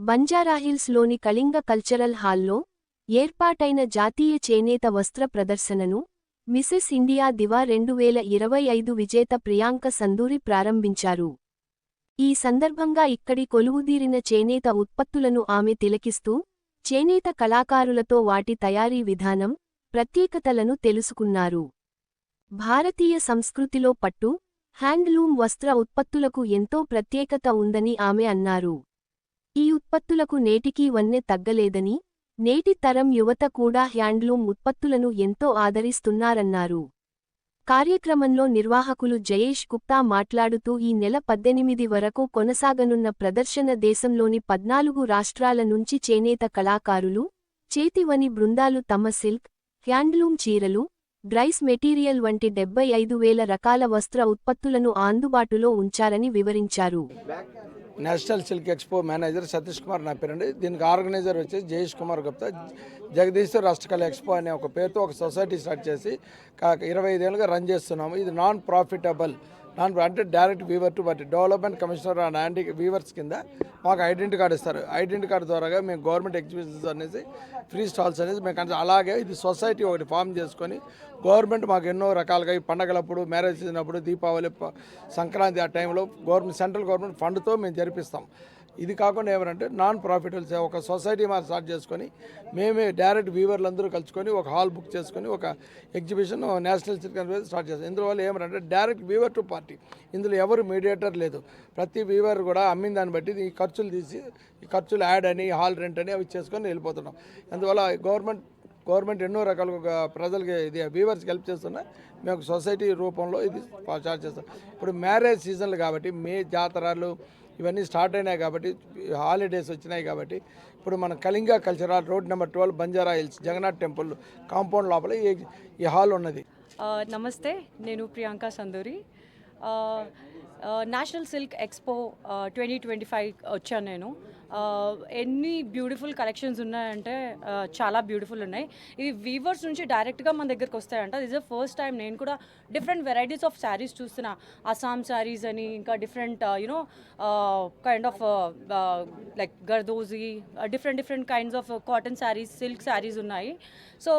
బంజారాహిల్స్లోని Kalinga cultural హాల్లో ఏర్పాటైన జాతీయ చేనేత వస్త్ర ప్రదర్శనను మిసెస్ ఇండియా దివా 2025 విజేత ప్రియాంక సందూరి ప్రారంభించారు. ఈ సందర్భంగా ఇక్కడి కొలువుదీరిన చేనేత ఉత్పత్తులను ఆమె తిలకిస్తూ, చేనేత కళాకారులతో వాటి తయారీ విధానం, ప్రత్యేకతలను తెలుసుకున్నారు. భారతీయ సంస్కృతిలో పట్టు, హ్యాండ్లూమ్ వస్త్ర ఉత్పత్తులకు ఎంతో ప్రత్యేకత ఉందని ఆమె అన్నారు. ఈ ఉత్పత్తులకు నేటికీ వన్నె తగ్గలేదని, నేటి తరం యువత కూడా హ్యాండ్లూమ్ ఉత్పత్తులను ఎంతో ఆదరిస్తున్నారన్నారు. కార్యక్రమంలో నిర్వాహకులు జయేష్ గుప్తా మాట్లాడుతూ ఈ నెల 18 వరకు కొనసాగనున్న ప్రదర్శన దేశంలోని 14 రాష్ట్రాల నుంచి చేనేత కళాకారులు, చేతివని బృందాలు తమ సిల్క్, హ్యాండ్లూమ్ చీరలు, డ్రైస్ మెటీరియల్ వంటి 75,000 రకాల వస్త్ర ఉత్పత్తులను అందుబాటులో ఉంచారని వివరించారు. National silk expo manager Satish Kumar నా పేరండి. దీనికి ఆర్గనైజర్ వచ్చేసి జయేష్ కుమార్ గుప్తా. జగదీశ్వర్ రాష్ట్రకళ ఎక్స్పో అనే ఒక పేరుతో ఒక సొసైటీ స్టార్ట్ చేసి 25 ఏళ్ళుగా రన్ చేస్తున్నాము. ఇది నాన్ ప్రాఫిటబుల్, అంటే direct weaver to but development commissioner and anti weavers కింద మాకు ఐడెంటిటీ కార్డు ఇస్తారు. ఐడెంటిటీ కార్డు ద్వారా మేము గవర్నమెంట్ ఎగ్జిబిషన్స్ అనేసి ఫ్రీ స్టాల్స్ అనేది మేము అలాగే ఇది సొసైటీ ఒకటి ఫామ్ చేసుకొని గవర్నమెంట్ మాకు ఎన్నో రకాలుగా ఈ పండగలప్పుడు, మ్యారేజ్ సీజన్ అప్పుడు, దీపావళి, సంక్రాంతి ఆ టైంలో గవర్నమెంట్ సెంట్రల్ గవర్నమెంట్ ఫండ్తో మేము జరిపిస్తాం. ఇది కాకుండా ఏమంటే నాన్ ప్రాఫిటబుల్ ఒక సొసైటీ మనం స్టార్ట్ చేసుకొని మేమే డైరెక్ట్ వీవర్లు అందరూ కలుసుకొని ఒక హాల్ బుక్ చేసుకొని ఒక ఎగ్జిబిషన్ నేషనల్ సిల్క్ స్టార్ట్ చేస్తాం. ఇందువల్ల ఏమంటే డైరెక్ట్ వీవర్ టు పార్టీ, ఇందులో ఎవరు మీడియేటర్ లేదు. ప్రతి వీవర్ కూడా అమ్మిన దాన్ని బట్టి ఈ ఖర్చులు తీసి ఈ ఖర్చులు యాడ్ అని, హాల్ రెంట్ అని అవి చేసుకొని వెళ్ళిపోతున్నాం. అందువల్ల గవర్నమెంట్ ఎన్నో రకాలుగా ప్రజలకి ఇది వీవర్స్కి హెల్ప్ చేస్తున్నా మేము సొసైటీ రూపంలో ఇది స్టార్ట్ చేస్తాం. ఇప్పుడు మ్యారేజ్ సీజన్లు కాబట్టి జాతరలు ఇవన్నీ స్టార్ట్ అయినాయి కాబట్టి, హాలిడేస్ వచ్చినాయి కాబట్టి ఇప్పుడు మన Kalinga cultural road number 12 Banjara Hills Jagannath temple compound లోపల ఈ హాల్ ఉన్నది. నమస్తే, నేను Priyanka Sanduri. National silk expo 2025 వచ్చాను నేను. ఎన్ని బ్యూటిఫుల్ కలెక్షన్స్ ఉన్నాయంటే చాలా బ్యూటిఫుల్ ఉన్నాయి. ఇవి వీవర్స్ నుంచి డైరెక్ట్గా మన దగ్గరికి వస్తాయంట. This is the first time నేను కూడా డిఫరెంట్ వెరైటీస్ ఆఫ్ శారీస్ చూస్తున్నా. అస్సాం శారీస్ అని, ఇంకా డిఫరెంట్ కైండ్ ఆఫ్ లైక్ గర్దోజీ, different kinds of cotton saris, silk saris ఉన్నాయి. సో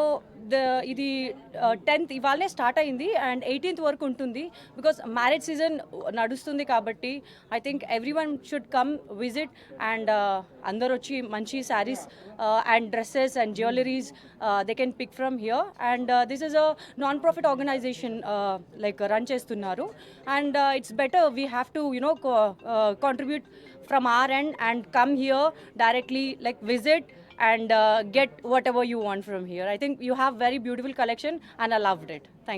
ఇది 10th ఇవాళే స్టార్ట్ అయింది అండ్ 18th వరకు ఉంటుంది. బికాస్ మ్యారేజ్ సీజన్ నడుస్తుంది కాబట్టి I think every one should come visit and అందరు వచ్చి మంచి saris and dresses and jewelleries they can pick from here. And this is a non profit organisation like run చేస్తున్నారు. And it's better we have to contribute from our end and come here directly, like visit and get whatever you want from here. I think you have very beautiful collection and I loved it. Thank you.